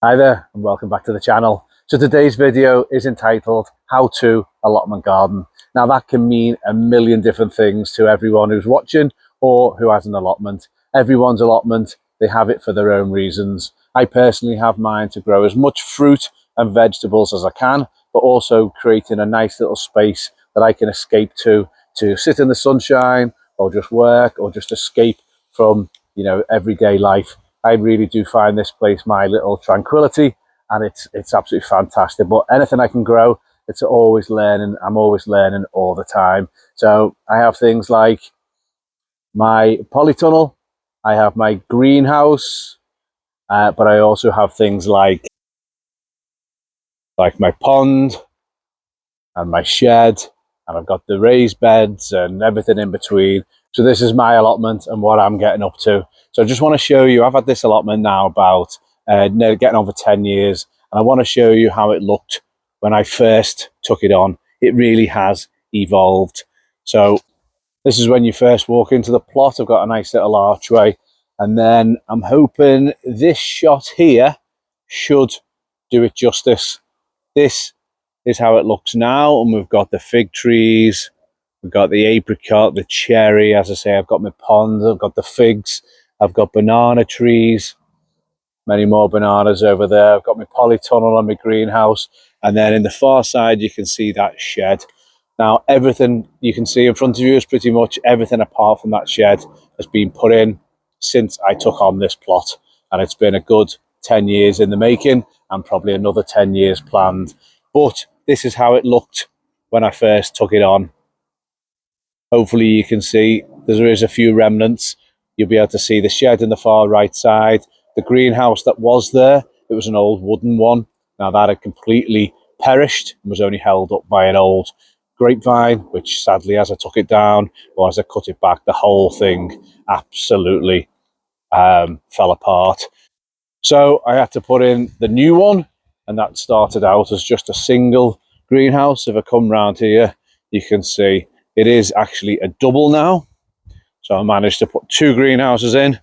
Hi there and welcome back to the channel. So today's video is entitled How to Allotment Garden. Now that can mean a million different things to everyone who's watching or who has an allotment. Everyone's allotment, they have it for their own reasons. I personally have mine to grow as much fruit and vegetables as I can, but also creating a nice little space that I can escape to sit in the sunshine or just work or just escape from, everyday life. I really do find this place my little tranquility, and it's absolutely fantastic. But anything I can grow, it's always learning. I'm always learning all the time. So I have things like my polytunnel, I have my greenhouse, but I also have things like my pond and my shed, and I've got the raised beds and everything in between. So this is my allotment and what I'm getting up to. So I just want to show you, I've had this allotment now about getting on for 10 years, and I want to show you how it looked when I first took it on. It really has evolved. So this is when you first walk into the plot. I've got a nice little archway, and then I'm hoping this shot here should do it justice. This is how it looks now, and we've got the fig trees, we've got the apricot, the cherry. As I say, I've got my pond, I've got the figs, I've got banana trees, many more bananas over there. I've got my polytunnel and my greenhouse, and then in the far side you can see that shed. Now everything you can see in front of you is pretty much everything apart from that shed has been put in since I took on this plot, and it's been a good 10 years in the making and probably another 10 years planned. But this is how it looked when I first took it on. Hopefully you can see there is a few remnants. You'll be able to see the shed in the far right side. The greenhouse that was there, it was an old wooden one. Now that had completely perished and was only held up by an old grapevine, which sadly, as I took it down or as I cut it back, the whole thing absolutely fell apart. So I had to put in the new one, and that started out as just a single greenhouse. If I come round here, you can see it is actually a double now. So I managed to put two greenhouses in,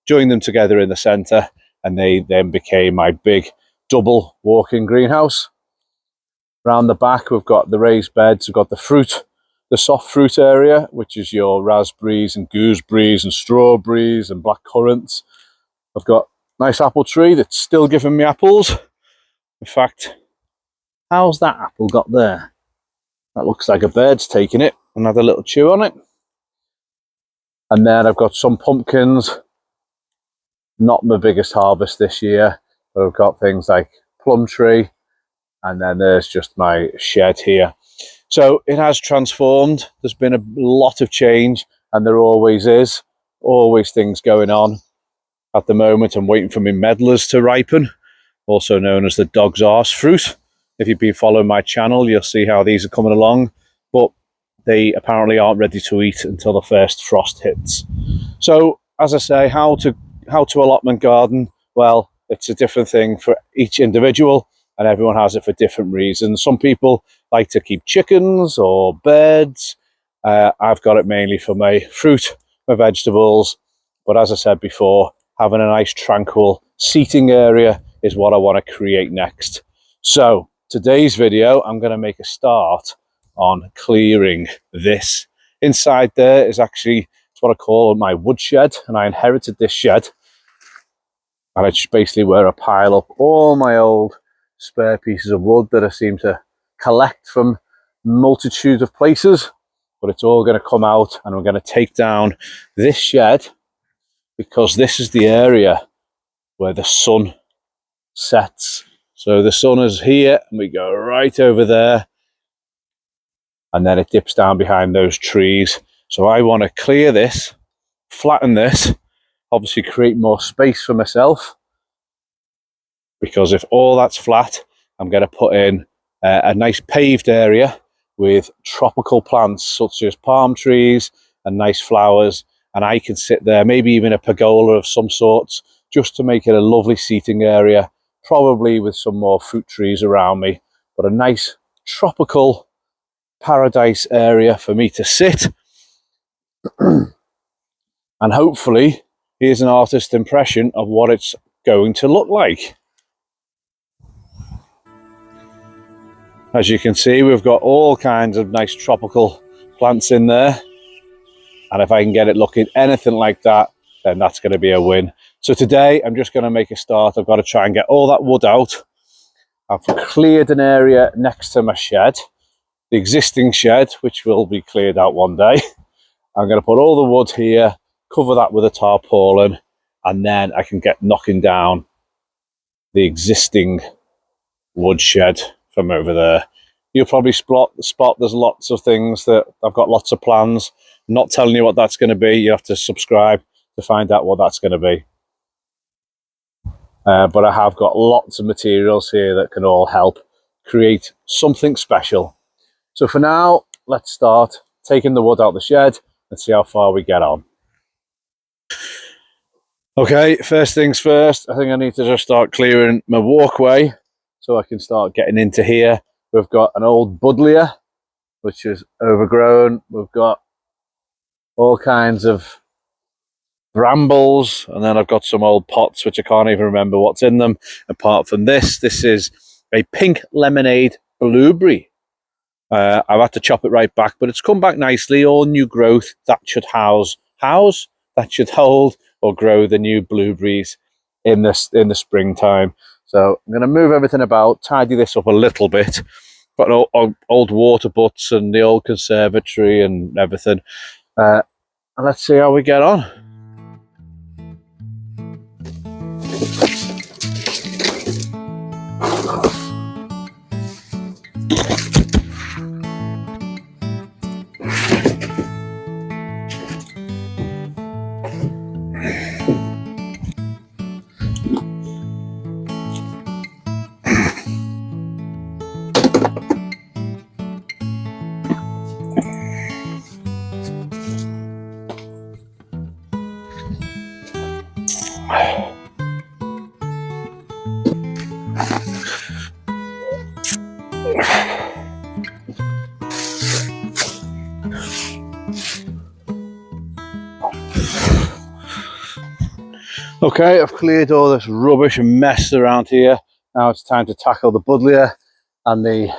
join them together in the centre, and they then became my big double walk-in greenhouse. Around the back, we've got the raised beds, we've got the fruit, the soft fruit area, which is your raspberries and gooseberries and strawberries and black currants. I've got a nice apple tree that's still giving me apples. In fact, how's that apple got there? That looks like a bird's taken it and had a little chew on it. And then I've got some pumpkins. Not my biggest harvest this year, but I've got things like plum tree, and then there's just my shed here. So it has transformed. There's been a lot of change, and there always is. Always things going on. At the moment, I'm waiting for my medlars to ripen, also known as the dog's arse fruit. If you've been following my channel, you'll see how these are coming along, but they apparently aren't ready to eat until the first frost hits. So, as I say, how to allotment garden? Well, it's a different thing for each individual, and everyone has it for different reasons. Some people like to keep chickens or birds. I've got it mainly for my fruit, my vegetables, but as I said before, having a nice tranquil seating area is what I want to create next. So today's video, I'm going to make a start on clearing this. Inside there is actually, it's what I call my woodshed, and I inherited this shed, and it's basically where I pile up all my old spare pieces of wood that I seem to collect from multitude of places. But it's all going to come out, and we're going to take down this shed, because this is the area where the sun sets. So the sun is here, and we go right over there, and then it dips down behind those trees. So I want to clear this, flatten this, obviously create more space for myself, because if all that's flat, I'm going to put in a nice paved area with tropical plants such as palm trees and nice flowers, and I can sit there, maybe even a pergola of some sorts, just to make it a lovely seating area, probably with some more fruit trees around me, but a nice tropical paradise area for me to sit. And hopefully here's an artist's impression of what it's going to look like. As you can see, we've got all kinds of nice tropical plants in there. And if I can get it looking anything like that, then that's going to be a win. So today, I'm just going to make a start. I've got to try and get all that wood out. I've cleared an area next to my shed, the existing shed, which will be cleared out one day. I'm going to put all the wood here, cover that with a tarpaulin, and then I can get knocking down the existing wood shed from over there. You'll probably spot there's lots of things that I've got lots of plans. I'm not telling you what that's going to be. You have to subscribe to find out what that's going to be. But I have got lots of materials here that can all help create something special. So for now, let's start taking the wood out of the shed and see how far we get on. Okay, first things first, I think I need to just start clearing my walkway so I can start getting into here. We've got an old buddleia, which is overgrown. We've got all kinds of brambles, and then I've got some old pots, which I can't even remember what's in them. Apart from this is a pink lemonade blueberry. I've had to chop it right back, but it's come back nicely, all new growth. That should that should hold or grow the new blueberries in the springtime. So I'm going to move everything about, tidy this up a little bit. Got old water butts and the old conservatory and everything. And let's see how we get on. Okay, I've cleared all this rubbish and mess around here. Now it's time to tackle the buddleia and the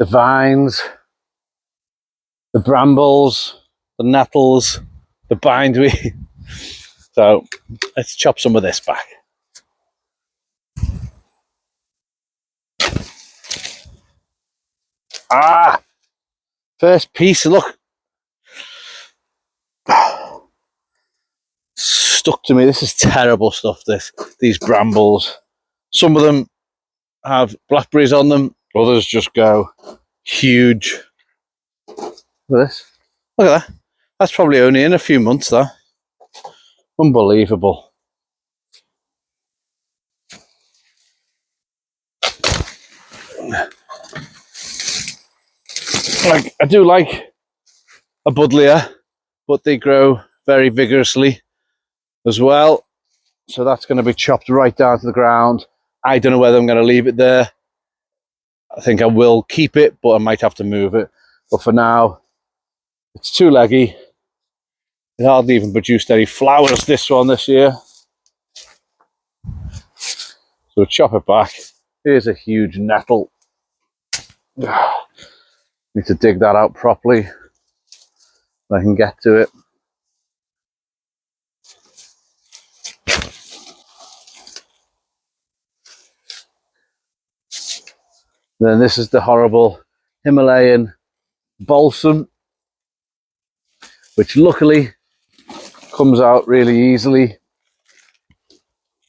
vines, the brambles, the nettles, the bindweed. So let's chop some of this back. First piece, look. Stuck to me. This is terrible stuff, these brambles. Some of them have blackberries on them, others just go huge. Look at this. Look at that. That's probably only in a few months, though. Unbelievable. I do like a buddleia, but they grow very vigorously as well. So that's going to be chopped right down to the ground. I don't know whether I'm going to leave it there. I think I will keep it, but I might have to move it. But for now, it's too leggy. It hardly even produced any flowers, this one, this year. So we'll chop it back. Here's a huge nettle. Need to dig that out properly so I can get to it. Then this is the horrible Himalayan balsam, which luckily comes out really easily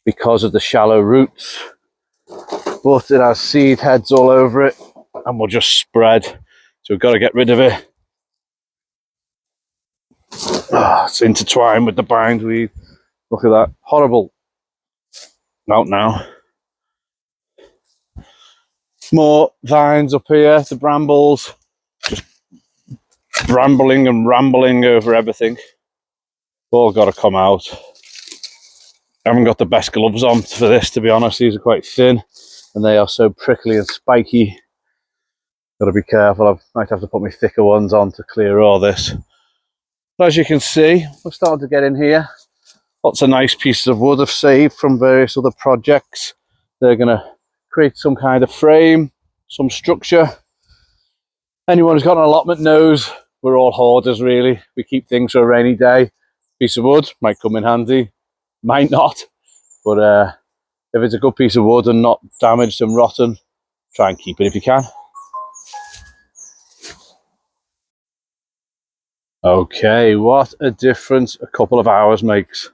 because of the shallow roots, but it has seed heads all over it and will just spread, so we've got to get rid of it. It's intertwined with the bindweed. Look at that, horrible. Out now. More vines up here, the brambles, just brambling and rambling over everything. All got to come out. I haven't got the best gloves on for this, to be honest. These are quite thin and they are so prickly and spiky. Got to be careful. I might have to put my thicker ones on to clear all this. But as you can see, we're starting to get in here. Lots of nice pieces of wood I've saved from various other projects. They're going to create some kind of frame, some structure. Anyone who's got an allotment knows we're all hoarders, really. We keep things for a rainy day. Piece of wood might come in handy, might not, but if it's a good piece of wood and not damaged and rotten, try and keep it if you can. Okay, what a difference a couple of hours makes.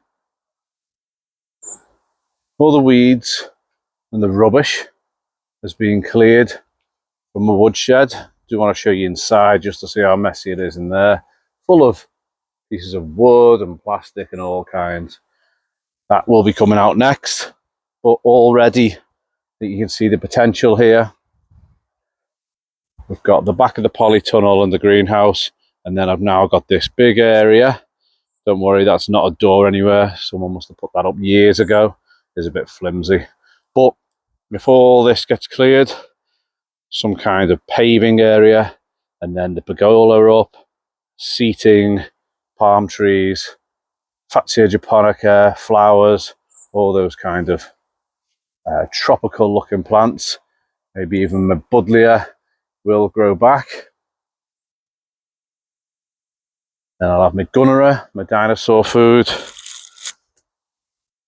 All the weeds and the rubbish has been cleared from the woodshed. Do want to show you inside just to see how messy it is in there. Full of pieces of wood and plastic and all kinds. That will be coming out next, but already that you can see the potential here. We've got the back of the polytunnel and the greenhouse, and then I've now got this big area. Don't worry, that's not a door anywhere. Someone must have put that up years ago. It's a bit flimsy. But before all this gets cleared, some kind of paving area, and then the pergola up, seating, palm trees, Fatsia japonica, flowers, all those kind of tropical looking plants. Maybe even my buddleia will grow back. Then I'll have my gunnera, my dinosaur food.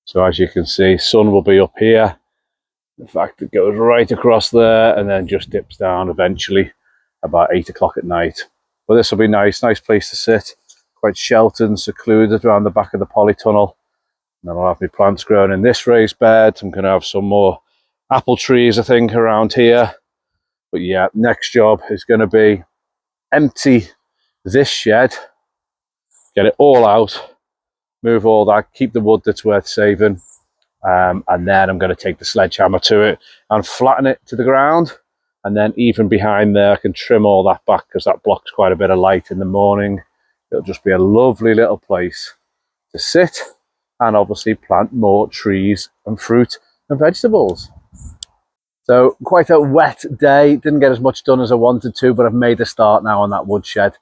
So as you can see, sun will be up here. In fact, it goes right across there and then just dips down eventually about 8 o'clock at night. But this will be nice place to sit. Quite sheltered and secluded around the back of the polytunnel. And then I'll have my plants growing in this raised bed. I'm going to have some more apple trees, I think, around here. But yeah, next job is going to be empty this shed, get it all out, move all that, keep the wood that's worth saving. And then I'm going to take the sledgehammer to it and flatten it to the ground. And then even behind there, I can trim all that back because that blocks quite a bit of light in the morning. It'll just be a lovely little place to sit and obviously plant more trees and fruit and vegetables. So quite a wet day, didn't get as much done as I wanted to, but I've made a start now on that woodshed.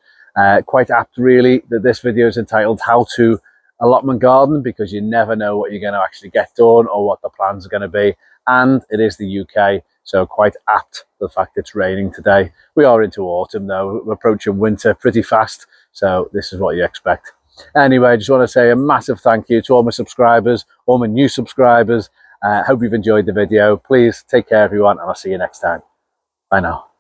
Quite apt really that this video is entitled How to Allotment Garden, because you never know what you're going to actually get done or what the plans are going to be. And it is the UK, so quite apt the fact it's raining today. We are into autumn though, we're approaching winter pretty fast, so this is what you expect. Anyway, I just want to say a massive thank you to all my subscribers, all my new subscribers. Hope you've enjoyed the video. Please take care everyone, and I'll see you next time. Bye now.